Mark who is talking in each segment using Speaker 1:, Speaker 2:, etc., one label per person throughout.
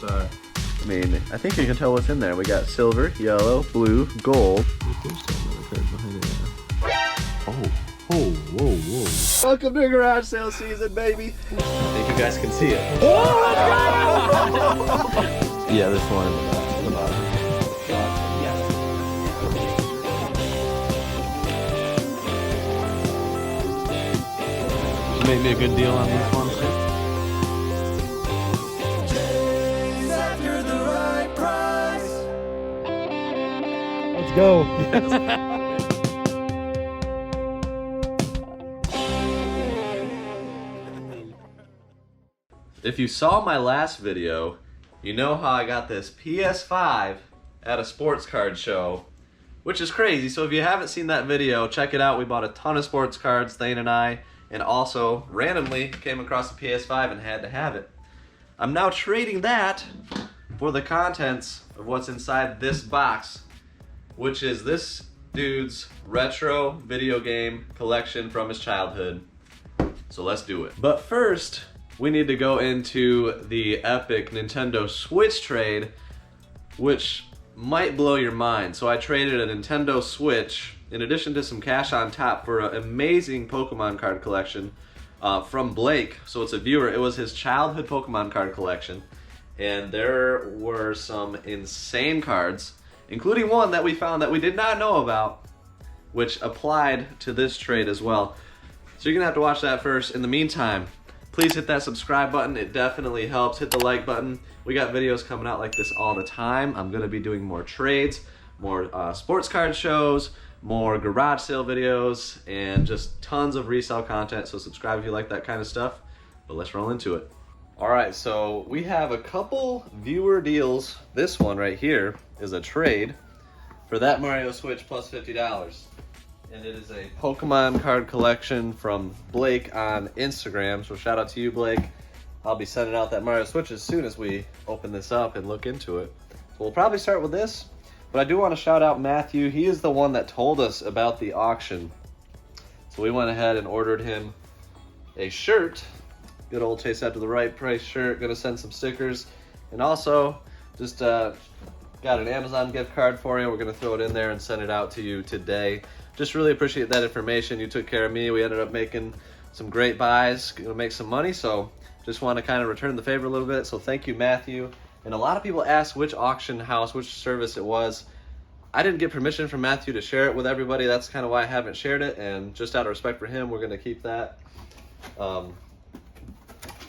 Speaker 1: star.
Speaker 2: I mean, I think you can tell what's in there. We got silver, yellow, blue, gold.
Speaker 1: There's another card behind it. Oh, whoa.
Speaker 2: Welcome to garage sale season, baby.
Speaker 1: I think you guys can see it.
Speaker 2: Yeah, there's one in the bottom.
Speaker 1: You made me a good deal on these ones.
Speaker 3: Chase after the right price.
Speaker 1: Let's go.
Speaker 2: If you saw my last video, you know how I got this PS5 at a sports card show, which is crazy. So if you haven't seen that video, check it out. We bought a ton of sports cards, Thane and I, and also randomly came across the PS5 and had to have it. I'm now trading that for the contents of what's inside this box, which is this dude's retro video game collection from his childhood. So let's do it. But first, we need to go into the epic Nintendo Switch trade, which might blow your mind. So I traded a Nintendo Switch, in addition to some cash on top, for an amazing Pokemon card collection from Blake. So it's a viewer. It was his childhood Pokemon card collection. And there were some insane cards, including one that we found that we did not know about, which applied to this trade as well. So you're gonna have to watch that first. In the meantime, please hit that subscribe button. It definitely helps. Hit the like button. We got videos coming out like this all the time. I'm gonna be doing more trades, more sports card shows, more garage sale videos, and just tons of resale content. So subscribe if you like that kind of stuff. But let's roll into it. All right, so we have a couple viewer deals. This one right here is a trade for that Mario Switch plus $50. And it is a Pokemon card collection from Blake on Instagram. So shout out to you, Blake. I'll be sending out that Mario Switch as soon as we open this up and look into it. So we'll probably start with this, but I do want to shout out Matthew. He is the one that told us about the auction. So we went ahead and ordered him a shirt. Good old Chase After the Right Price shirt. Gonna send some stickers. And also, just got an Amazon gift card for you. We're gonna throw it in there and send it out to you today. Just really appreciate that information. You took care of me. We ended up making some great buys, gonna make some money. So just want to kind of return the favor a little bit. So thank you, Matthew. And a lot of people asked which auction house, which service it was. I didn't get permission from Matthew to share it with everybody. That's kind of why I haven't shared it. And just out of respect for him, we're gonna keep that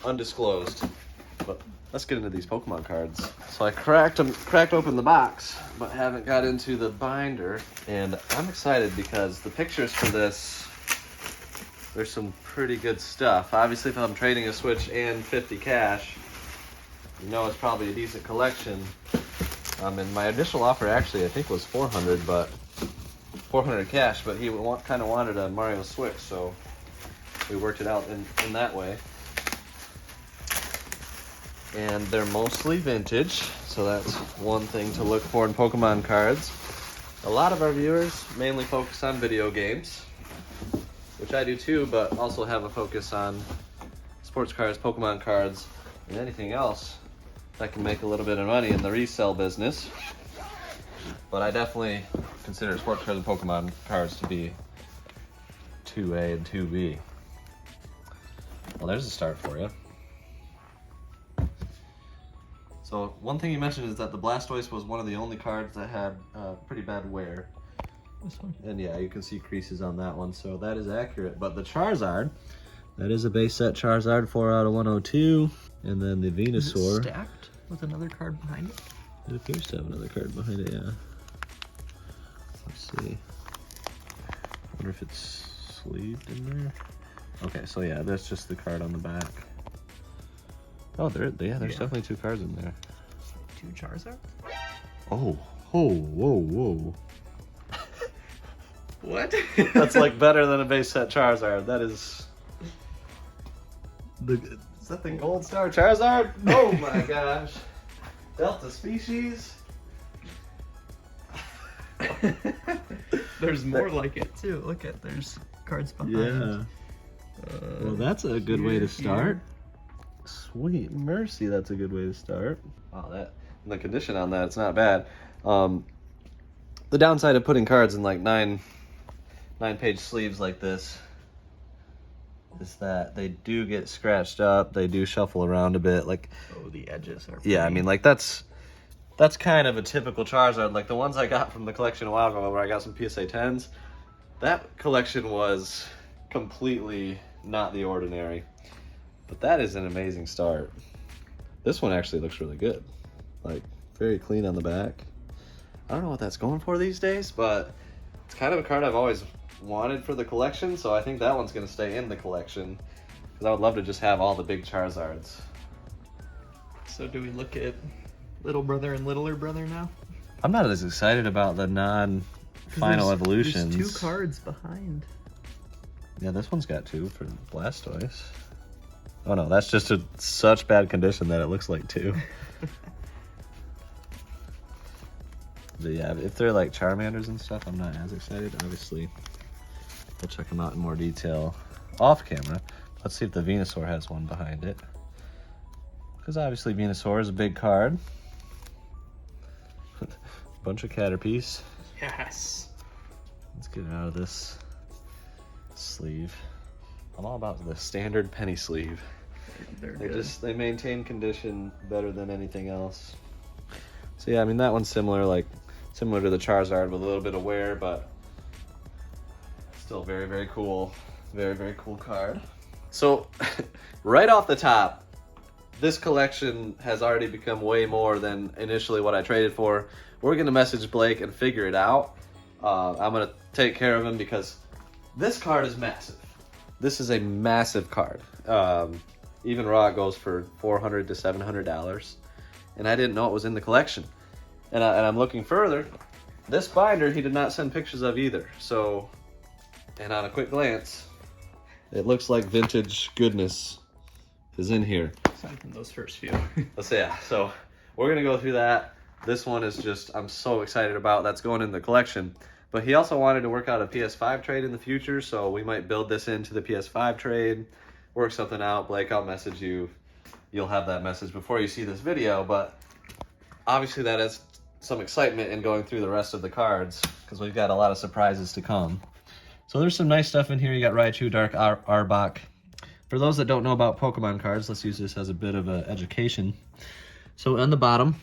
Speaker 2: undisclosed. But let's get into these Pokemon cards. So I cracked open the box, but haven't got into the binder. And I'm excited because the pictures for this, there's some pretty good stuff. Obviously, if I'm trading a Switch and 50 cash, you know it's probably a decent collection. And my initial offer actually, I think, was 400, but 400 cash. But he kind of wanted a Mario Switch, so we worked it out in that way. And they're mostly vintage, so that's one thing to look for in Pokemon cards. A lot of our viewers mainly focus on video games, which I do too, but also have a focus on sports cards, Pokemon cards, and anything else that can make a little bit of money in the resale business. But I definitely consider sports cards and Pokemon cards to be 2A and 2B. Well, there's a start for you. So one thing you mentioned is that the Blastoise was one of the only cards that had pretty bad wear.
Speaker 1: This one.
Speaker 2: And yeah, you can see creases on that one, so that is accurate. But the Charizard, that is a base set Charizard, 4 out of 102. And then the Venusaur.
Speaker 1: Is it stacked with another card behind it?
Speaker 2: It appears to have another card behind it, yeah. Let's see. I wonder if it's sleeved in there. Okay, so yeah, that's just the card on the back. Oh, there's definitely 2 cards in there.
Speaker 1: 2 Charizard?
Speaker 2: Oh, whoa.
Speaker 1: What?
Speaker 2: That's like better than a base set Charizard. That is... Is that the Gold Star Charizard? Oh my gosh. Delta species?
Speaker 1: There's more like it too. Look at, there's cards behind.
Speaker 2: Yeah. Well, that's a good way to start. Sweet mercy, that's a good way to start. Wow, that and the condition on that, it's not bad. The downside of putting cards in like 9-page sleeves like this is that they do get scratched up. They do shuffle around a bit. Like,
Speaker 1: Oh, the edges are.
Speaker 2: yeah, I mean, like that's kind of a typical Charizard. Like the ones I got from the collection a while ago, where I got some PSA 10s. That collection was completely not the ordinary. But that is an amazing start. This one actually looks really good. Like, very clean on the back. I don't know what that's going for these days, but it's kind of a card I've always wanted for the collection, so I think that one's going to stay in the collection. Because I would love to just have all the big Charizards.
Speaker 1: So do we look at little brother and littler brother now?
Speaker 2: I'm not as excited about the non-final evolutions.
Speaker 1: There's 2 cards behind.
Speaker 2: Yeah, this one's got 2 for Blastoise. Oh no, that's just such bad condition that it looks like 2. But yeah, if they're like Charmanders and stuff, I'm not as excited. Obviously, we'll check them out in more detail off camera. Let's see if the Venusaur has one behind it. Because obviously Venusaur is a big card. Bunch of Caterpies.
Speaker 1: Yes.
Speaker 2: Let's get it out of this sleeve. I'm all about the standard penny sleeve.
Speaker 1: They're good.
Speaker 2: They maintain condition better than anything else. So yeah, I mean that one's similar to the Charizard with a little bit of wear, but still very, very cool. Very, very cool card. So right off the top, this collection has already become way more than initially what I traded for. We're gonna message Blake and figure it out. I'm gonna take care of him because this card is massive. This is a massive card. Even raw goes for $400 to $700, and I didn't know it was in the collection. And I'm looking further. This binder he did not send pictures of either. So, and on a quick glance, it looks like vintage goodness is in here.
Speaker 1: Aside from those first few.
Speaker 2: Let's say, yeah. So we're gonna go through that. This one is just I'm so excited about. That's going in the collection. But he also wanted to work out a PS5 trade in the future, so we might build this into the PS5 trade, work something out. Blake, I'll message you. You'll have that message before you see this video, but obviously that is some excitement in going through the rest of the cards because we've got a lot of surprises to come. So there's some nice stuff in here. You got Raichu, Dark Arbok. For those that don't know about Pokemon cards, let's use this as a bit of an education. So on the bottom,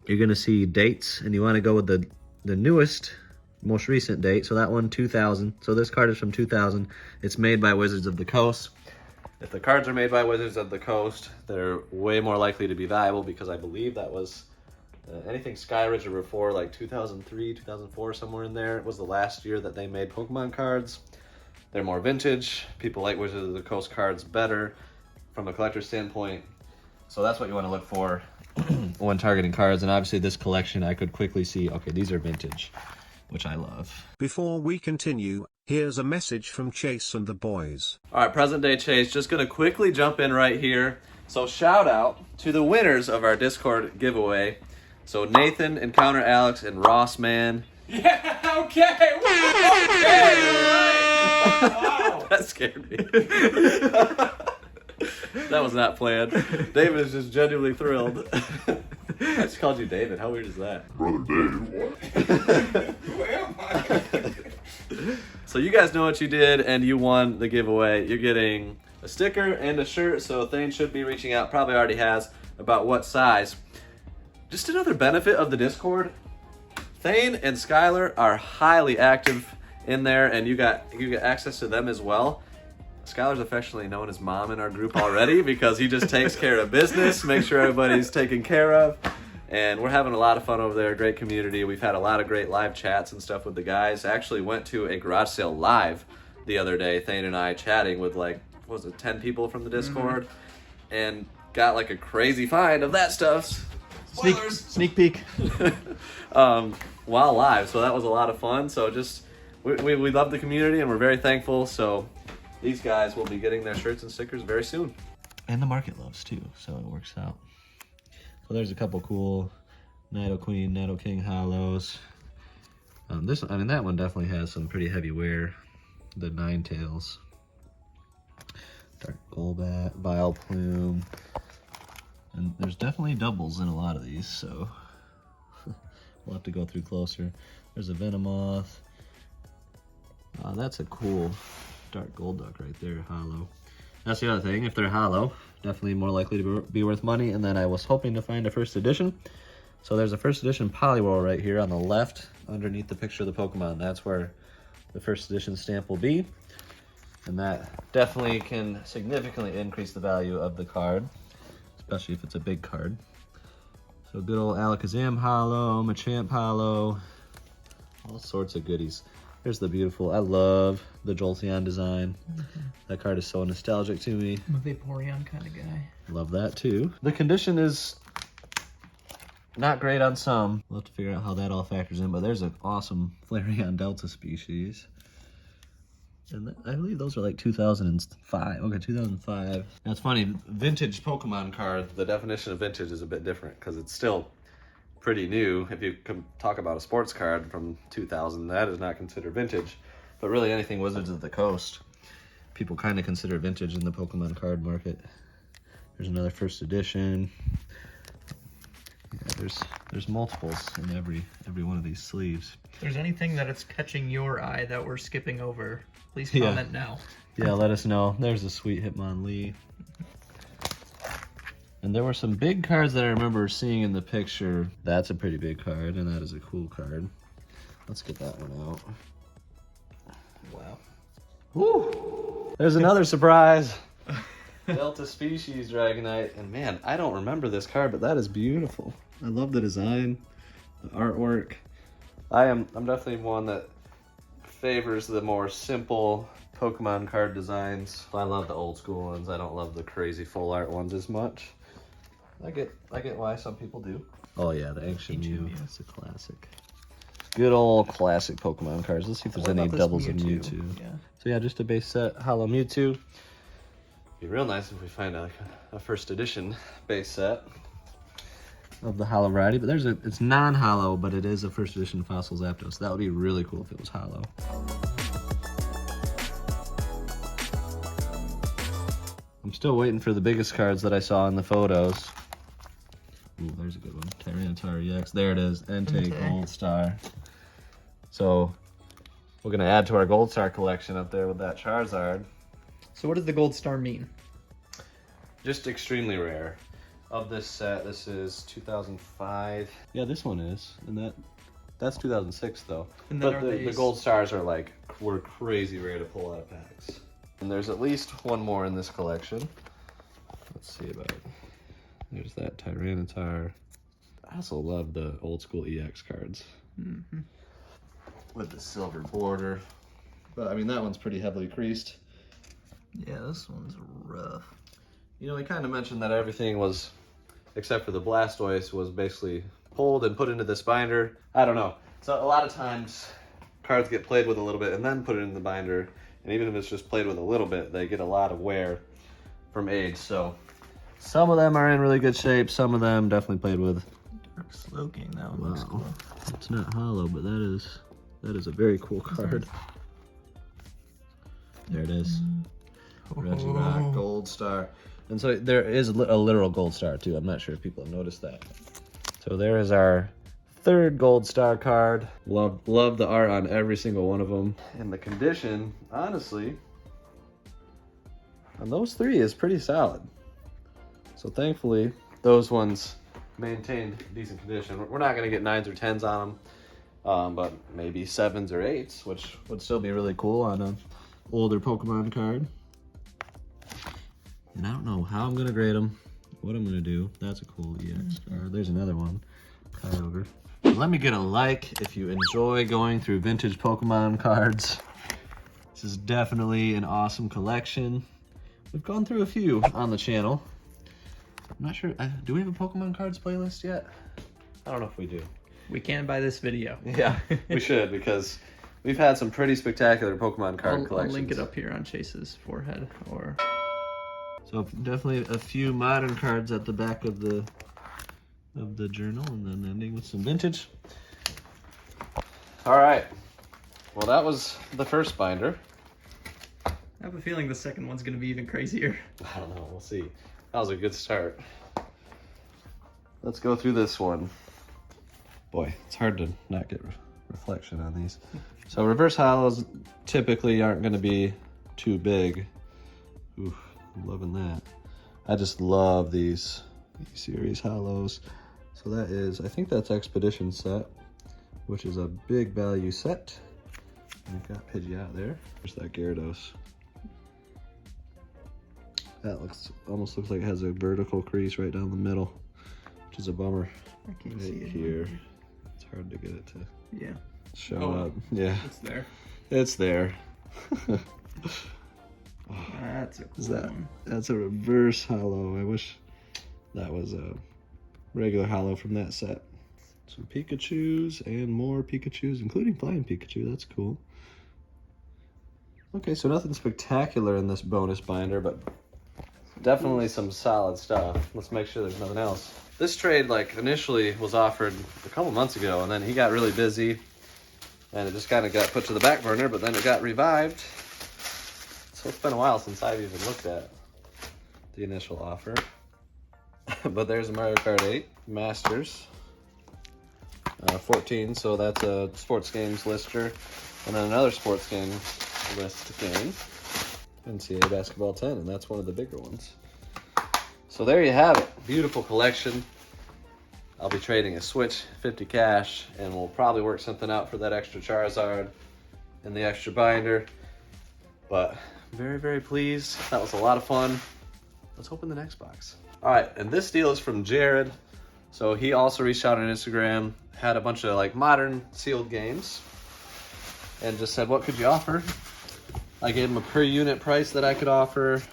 Speaker 2: you're going to see dates, and you want to go with the newest, most recent date. So that one, 2000. So this card is from 2000. It's made by Wizards of the Coast. If the cards are made by Wizards of the Coast, they're way more likely to be valuable because I believe that was anything Skyridge or before, like 2003, 2004, somewhere in there. It was the last year that they made Pokemon cards. They're more vintage. People like Wizards of the Coast cards better from a collector's standpoint. So that's what you want to look for when targeting cards. And obviously this collection, I could quickly see, okay, these are vintage, which I love.
Speaker 4: Before we continue, here's a message from Chase and the boys.
Speaker 2: All right, present day Chase, just gonna quickly jump in right here. So shout out to the winners of our Discord giveaway. So Nathan, Encounter Alex, and Ross Man.
Speaker 3: Yeah, okay. Okay, right. Wow.
Speaker 2: That scared me. That was not planned. David is just genuinely thrilled. I just called you David. How weird is that?
Speaker 5: Brother Dave, what?
Speaker 3: Who am I?
Speaker 2: So you guys know what you did, and you won the giveaway. You're getting a sticker and a shirt, so Thane should be reaching out, probably already has, about what size. Just another benefit of the Discord, Thane and Skylar are highly active in there, and you get access to them as well. Skylar's affectionately known as Mom in our group already because he just takes care of business, makes sure everybody's taken care of. And we're having a lot of fun over there, great community. We've had a lot of great live chats and stuff with the guys. I actually went to a garage sale live the other day, Thane and I chatting with 10 people from the Discord, and got like a crazy find of that stuff.
Speaker 1: Sneak peek.
Speaker 2: While live, so that was a lot of fun. So just, we love the community and we're very thankful. So these guys will be getting their shirts and stickers very soon. And the market loves too, so it works out. So there's a couple cool Nido Queen, Nido King Hollows. That one definitely has some pretty heavy wear. The Ninetales. Dark Golbat, Vileplume. And there's definitely doubles in a lot of these, so we'll have to go through closer. There's a Venomoth. That's a cool Dark Golduck right there, hollow. That's the other thing, if they're hollow, definitely more likely to be worth money. And then I was hoping to find a first edition. So there's a first edition Poliwhirl right here on the left, underneath the picture of the Pokemon. That's where the first edition stamp will be. And that definitely can significantly increase the value of the card, especially if it's a big card. So good old Alakazam hollow, Machamp hollow, all sorts of goodies. Here's the beautiful, I love the Jolteon design. That card is so nostalgic to me.
Speaker 1: I'm a Vaporeon kind of guy.
Speaker 2: Love that too. The condition is not great on some. We'll have to figure out how that all factors in, but there's an awesome Flareon Delta species. And I believe those are like 2005. Okay, 2005. That's funny, vintage Pokemon card, the definition of vintage is a bit different because it's still pretty new. If you can talk about a sports card from 2000, that is not considered vintage. But really anything Wizards of the Coast, people kind of consider vintage in the Pokemon card market. There's another first edition. Yeah, there's multiples in every one of these sleeves.
Speaker 1: If there's anything that it's catching your eye that we're skipping over, please comment now.
Speaker 2: Yeah, let us know. There's a sweet Hitmonlee. And there were some big cards that I remember seeing in the picture. That's a pretty big card, and that is a cool card. Let's get that one out.
Speaker 1: Wow.
Speaker 2: Woo! There's another surprise. Delta Species Dragonite. And man, I don't remember this card, but that is beautiful. I love the design, the artwork. I'm definitely one that favors the more simple Pokemon card designs. I love the old school ones. I don't love the crazy full art ones as much. I get why some people do. Oh yeah, the Ancient Mew. It's a classic. Good old classic Pokemon cards. Let's see if there's any doubles of Mewtwo.
Speaker 1: Yeah.
Speaker 2: So yeah, just a base set, Hollow Mewtwo. Be real nice if we find a first edition base set of the hollow variety, but it's non-hollow, but it is a first edition Fossil Zapdos. So that would be really cool if it was hollow. I'm still waiting for the biggest cards that I saw in the photos. Ooh, there's a good one. Tyranitar EX. There it is. Entei Gold Star. So we're gonna add to our Gold Star collection up there with that Charizard.
Speaker 1: So what does the gold star mean?
Speaker 2: Just extremely rare. Of this set, this is 2005. Yeah, this one is, and that's 2006 though.
Speaker 1: And then
Speaker 2: but the gold stars were crazy rare to pull out of packs. And there's at least one more in this collection. Let's see about it. There's that Tyranitar. I also love the old school EX cards.
Speaker 1: Mm-hmm.
Speaker 2: With the silver border. But I mean, that one's pretty heavily creased.
Speaker 1: Yeah, this one's rough.
Speaker 2: You know, we kind of mentioned that everything was, except for the Blastoise, was basically pulled and put into this binder. I don't know. So a lot of times, cards get played with a little bit and then put it in the binder. And even if it's just played with a little bit, they get a lot of wear from age. So some of them are in really good shape. Some of them definitely played with.
Speaker 1: Dark Slowking, that one looks cool.
Speaker 2: It's not hollow, but that is a very cool card. There it is. Regirock, Gold Star. And so there is a literal Gold Star too. I'm not sure if people have noticed that. So there is our third Gold Star card. Love the art on every single one of them. And the condition, honestly, on those three is pretty solid. So thankfully, those ones maintained decent condition. We're not going to get 9s or 10s on them, but maybe 7s or 8s, which would still be really cool on an older Pokemon card. And I don't know how I'm going to grade them, what I'm going to do. That's a cool EX card. There's another one. Kyogre. Let me get a like if you enjoy going through vintage Pokemon cards. This is definitely an awesome collection. We've gone through a few on the channel. I'm not sure, do we have a Pokemon cards playlist yet? I don't know if we do.
Speaker 1: We can buy this video.
Speaker 2: Yeah, we should, because we've had some pretty spectacular Pokemon card collections.
Speaker 1: I'll link it up here on Chase's forehead.
Speaker 2: So definitely a few modern cards at the back of the journal, and then ending with some vintage. All right. Well, that was the first binder.
Speaker 1: I have a feeling the second one's gonna be even crazier.
Speaker 2: I don't know, we'll see. That was a good start. Let's go through this one. Boy, it's hard to not get reflection on these. So reverse hollows typically aren't gonna be too big. Ooh, I'm loving that. I just love these series hollows. So that is, I think that's Expedition set, which is a big value set. We've got Pidgey out there. There's that Gyarados. That almost looks like it has a vertical crease right down the middle, which is a bummer.
Speaker 1: I can't
Speaker 2: Right
Speaker 1: see it
Speaker 2: here. It's hard to get it to
Speaker 1: Yeah.
Speaker 2: show up. Yeah,
Speaker 3: It's there.
Speaker 2: it's there.
Speaker 1: That's a cool
Speaker 2: Is that?
Speaker 1: one.
Speaker 2: That's a reverse hollow. I wish that was a regular hollow from that set. Some Pikachus and more Pikachus, including Flying Pikachu. That's cool. Okay, so nothing spectacular in this bonus binder, but definitely some solid stuff. Let's make sure there's nothing else. This trade, like, initially was offered a couple months ago, and then he got really busy, and it just kind of got put to the back burner, but then it got revived. So it's been a while since I've even looked at the initial offer. But there's a Mario Kart 8 Masters 14, so that's a sports games lister, and then another sports game list game, NCAA Basketball 10, and that's one of the bigger ones. So there you have it, beautiful collection. I'll be trading a Switch, 50 cash, and we'll probably work something out for that extra Charizard and the extra binder. But very, very pleased. That was a lot of fun. Let's open the next box. All right, and this deal is from Jared. So he also reached out on Instagram, had a bunch of like modern sealed games, and just said, what could you offer? I gave him a per unit price that I could offer.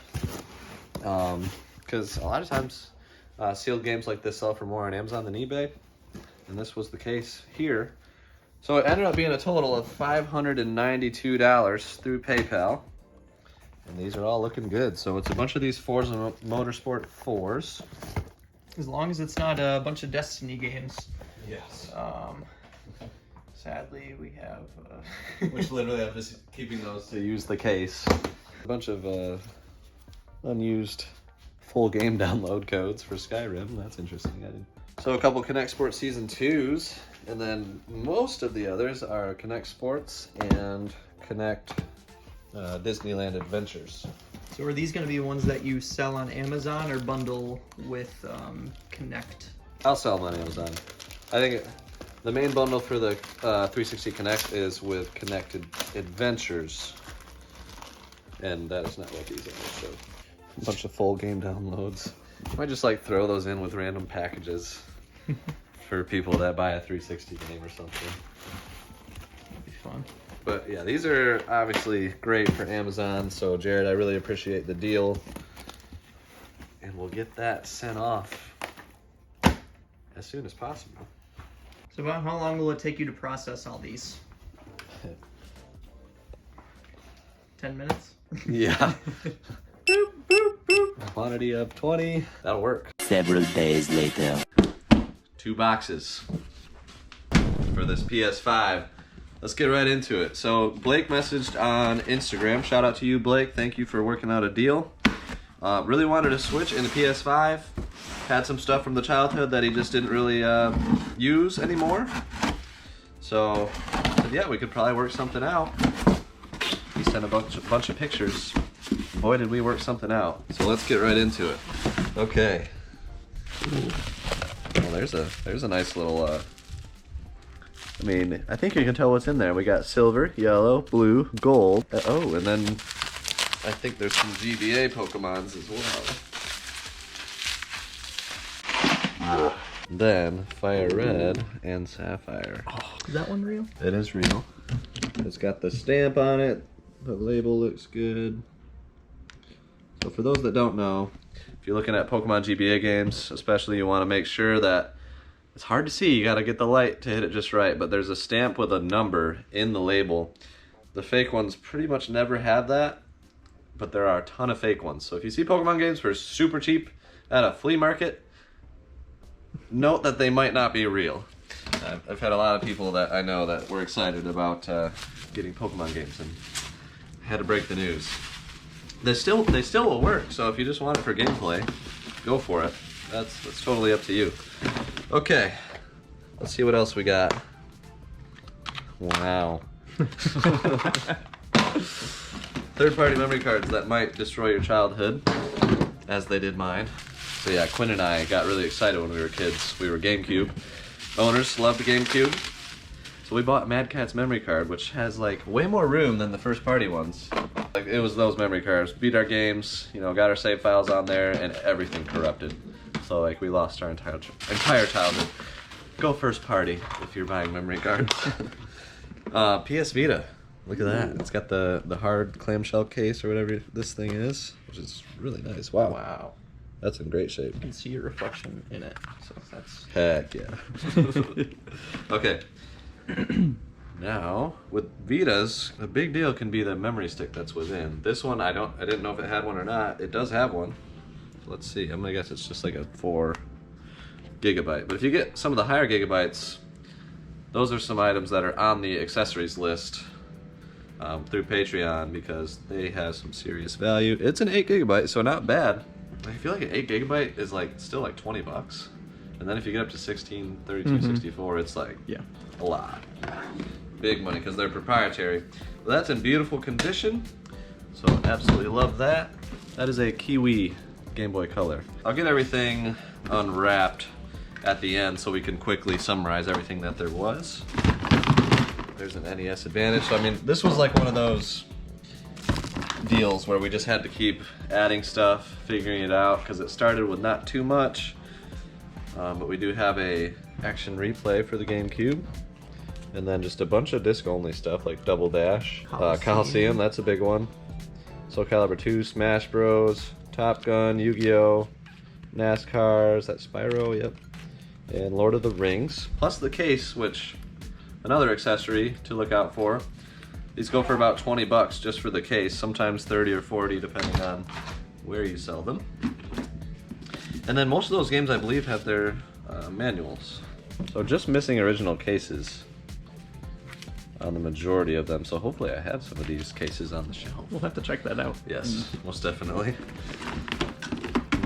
Speaker 2: Because a lot of times sealed games like this sell for more on Amazon than eBay. And this was the case here. So it ended up being a total of $592 through PayPal. And these are all looking good. So it's a bunch of these Forza Motorsport 4s.
Speaker 1: As long as it's not a bunch of Destiny games.
Speaker 2: Yes.
Speaker 1: Sadly, we have...
Speaker 2: Which literally I'm just keeping those to use the case. A bunch of unused full game download codes for Skyrim. That's interesting. So a couple Connect Sports Season 2s, and then most of the others are Connect Sports and Connect Disneyland Adventures.
Speaker 1: So are these going to be ones that you sell on Amazon or bundle with Connect?
Speaker 2: I'll sell them on Amazon. I think the main bundle for the 360 Connect is with Connected Adventures. And that is not what these are. So a bunch of full game downloads. I might just like throw those in with random packages for people that buy a 360 game or something.
Speaker 1: That'd be fun.
Speaker 2: But yeah, these are obviously great for Amazon. So Jared, I really appreciate the deal. And we'll get that sent off as soon as possible.
Speaker 1: So about how long will it take you to process all these? 10 minutes?
Speaker 2: Yeah. Boop, boop, boop. Quantity of 20. That'll work.
Speaker 6: Several days later.
Speaker 2: 2 boxes for this PS5. Let's get right into it. So Blake messaged on Instagram. Shout out to you, Blake. Thank you for working out a deal. Really wanted to switch in the PS5. Had some stuff from the childhood that he just didn't really use anymore. So yeah, we could probably work something out. He sent a bunch of pictures. Boy, did we work something out. So let's get right into it. Okay. Well, there's a nice little. I mean, I think you can tell what's in there. We got silver, yellow, blue, gold. Oh, and then I think there's some GBA Pokemons as well. Then Fire Red and Sapphire.
Speaker 1: Oh, is that one real?
Speaker 2: It is real. It's got the stamp on it. The label looks good. So for those that don't know, if you're looking at Pokemon GBA games, especially, you want to make sure that it's hard to see. You got to get the light to hit it just right. But there's a stamp with a number in the label. The fake ones pretty much never have that, but there are a ton of fake ones. So if you see Pokemon games for super cheap at a flea market, note that they might not be real. I've had a lot of people that I know that were excited about getting Pokemon games, and I had to break the news. They still will work. So if you just want it for gameplay, go for it. That's totally up to you. Okay, let's see what else we got. Wow. Third-party memory cards that might destroy your childhood, as they did mine. So yeah, Quinn and I got really excited when we were kids. We were GameCube owners, loved the GameCube. So we bought Mad Cat's memory card, which has like way more room than the first-party ones. Like it was those memory cards. Beat our games, you know, got our save files on there, and everything corrupted. So like we lost our entire childhood. Go first party if you're buying memory cards. PS Vita. Look at that. It's got the hard clamshell case or whatever this thing is, which is really nice. Wow.
Speaker 1: Wow.
Speaker 2: That's in great shape.
Speaker 1: You can see your reflection in it. So that's
Speaker 2: Heck yeah. Okay. Now, with Vitas, the big deal can be the memory stick that's within. This one, I didn't know if it had one or not. It does have one. Let's see. I'm gonna guess it's just like a 4 gigabyte. But if you get some of the higher gigabytes, those are some items that are on the accessories list through Patreon because they have some serious value. It's an 8 gigabyte, so not bad. I feel like an 8 gigabyte is like still like $20. And then if you get up to 16, 32, 64, it's like a lot. Big money because they're proprietary. But that's in beautiful condition, so absolutely love that. That is a Kiwi Game Boy Color. I'll get everything unwrapped at the end so we can quickly summarize everything that there was. There's an NES Advantage. So I mean, this was like one of those deals where we just had to keep adding stuff, figuring it out, because it started with not too much. But we do have a action replay for the GameCube. And then just a bunch of disc-only stuff like Double Dash, Coliseum, that's a big one. Soul Calibur 2, Smash Bros, Top Gun, Yu-Gi-Oh, NASCARs, that's Spyro, yep. And Lord of the Rings. Plus the case, which, another accessory to look out for. These go for about $20 just for the case, sometimes 30 or 40 depending on where you sell them. And then most of those games I believe have their manuals. So just missing original cases on the majority of them, so hopefully I have some of these cases on the shelf.
Speaker 1: we'll have to check that out.
Speaker 2: Yes, most definitely.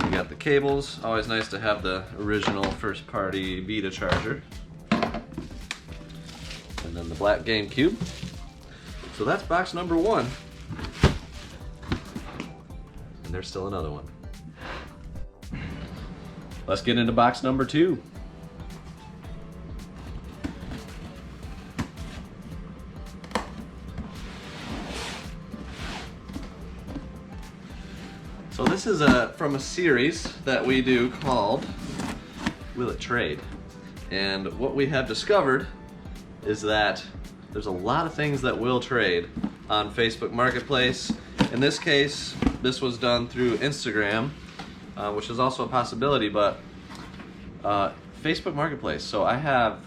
Speaker 2: We got the cables. Always nice to have the original first-party Vita charger. And then the black GameCube. So that's box number 1. And there's still another one. Let's get into box number 2. So this is from a series that we do called Will It Trade? And what we have discovered is that there's a lot of things that will trade on Facebook Marketplace. In this case, this was done through Instagram, which is also a possibility, but Facebook Marketplace. So I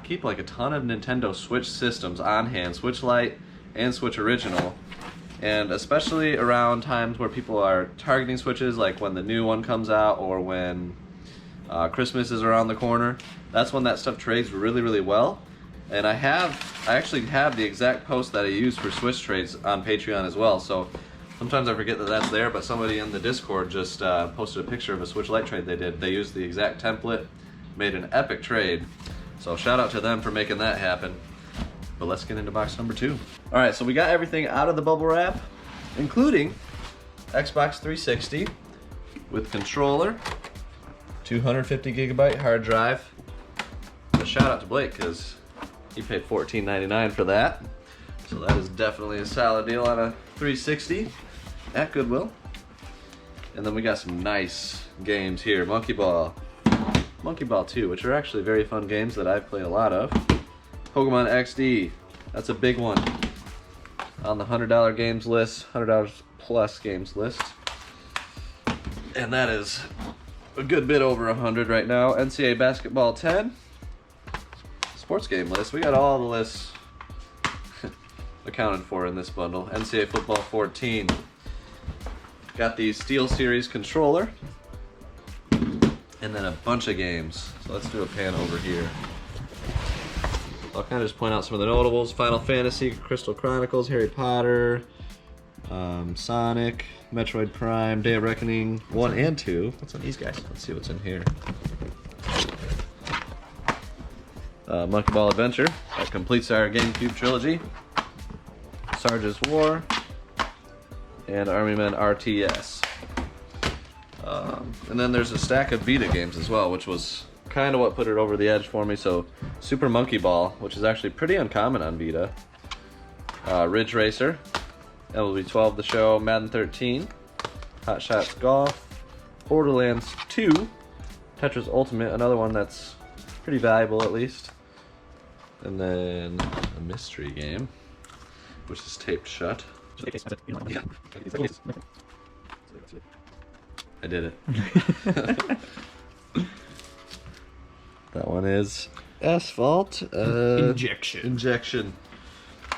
Speaker 2: keep like a ton of Nintendo Switch systems on hand, Switch Lite and Switch Original. And especially around times where people are targeting Switches, like when the new one comes out or when Christmas is around the corner, that's when that stuff trades really, really well. And I actually have the exact post that I use for Switch trades on Patreon as well. So sometimes I forget that that's there, but somebody in the Discord just posted a picture of a Switch Lite trade they did. They used the exact template, made an epic trade. So shout out to them for making that happen. But let's get into box number 2. All right, so we got everything out of the bubble wrap, including Xbox 360 with controller, 250 gigabyte hard drive. A shout out to Blake because he paid $14.99 for that. So that is definitely a solid deal on a 360 at Goodwill. And then we got some nice games here. Monkey Ball 2, which are actually very fun games that I've played a lot of. Pokémon XD, that's a big one on the $100 games list, $100 plus games list. And that is a good bit over 100 right now. NCAA Basketball 10, sports game list. We got all the lists accounted for in this bundle. NCAA Football 14. Got the Steel Series controller. And then a bunch of games. So let's do a pan over here. I'll kind of just point out some of the notables. Final Fantasy, Crystal Chronicles, Harry Potter, Sonic, Metroid Prime, Day of Reckoning 1 and 2. What's on these guys? Let's see what's in here. Monkey Ball Adventure, that completes our GameCube trilogy. Sarge's War, and Army Men RTS. And then there's a stack of Vita games as well, which was kind of what put it over the edge for me. So Super Monkey Ball, which is actually pretty uncommon on Vita. Ridge Racer, MLB 12 The Show, Madden 13, Hot Shots Golf, Borderlands 2, Tetris Ultimate, another one that's pretty valuable at least. And then a mystery game, which is taped shut. I did it. That one is Asphalt Injection.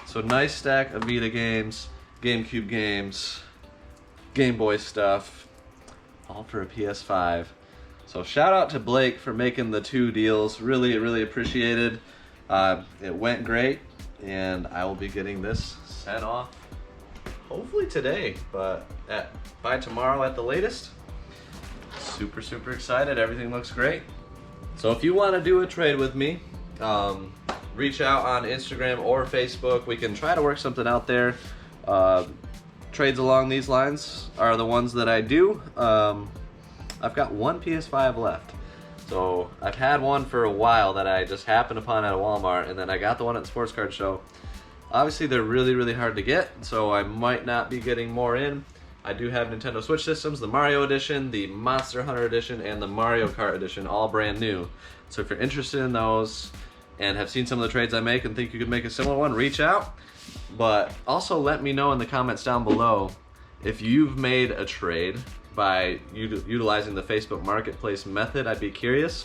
Speaker 2: So nice stack of Vita games, GameCube games, Game Boy stuff, all for a PS5. So shout out to Blake for making the 2 deals. Really appreciated. It went great, and I will be getting this sent off hopefully today, but by tomorrow at the latest. Super excited. Everything looks great. So if you want to do a trade with me, reach out on Instagram or Facebook. We can try to work something out there. Trades along these lines are the ones that I do. I've got one PS5 left. So I've had one for a while that I just happened upon at a Walmart, and then I got the one at the sports card show. Obviously they're really hard to get, so I might not be getting more in. I do have Nintendo Switch systems, the Mario Edition, the Monster Hunter Edition, and the Mario Kart Edition, all brand new. So if you're interested in those and have seen some of the trades I make and think you could make a similar one, reach out. But also let me know in the comments down below if you've made a trade by utilizing the Facebook Marketplace method. I'd be curious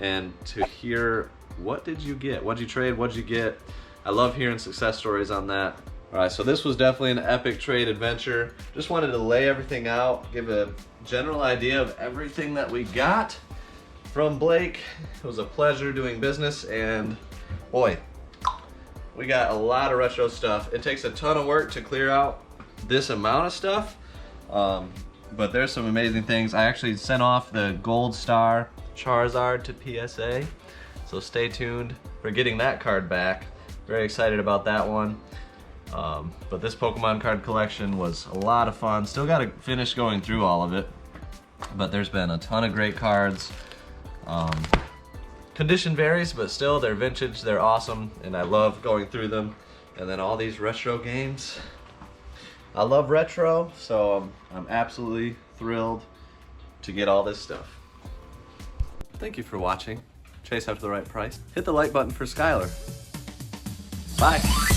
Speaker 2: and to hear, what did you get? What'd you trade? What'd you get? I love hearing success stories on that. Alright, so this was definitely an epic trade adventure. Just wanted to lay everything out, give a general idea of everything that we got from Blake. It was a pleasure doing business, and boy, we got a lot of retro stuff. It takes a ton of work to clear out this amount of stuff, but there's some amazing things. I actually sent off the Gold Star Charizard to PSA, so stay tuned for getting that card back. Very excited about that one. But this Pokemon card collection was a lot of fun. Still got to finish going through all of it, but there's been a ton of great cards. Condition varies, but still they're vintage, they're awesome, and I love going through them. And then all these retro games. I love retro, so I'm absolutely thrilled to get all this stuff. Thank you for watching Chase After the Right Price. Hit the like button for Skylar. Bye.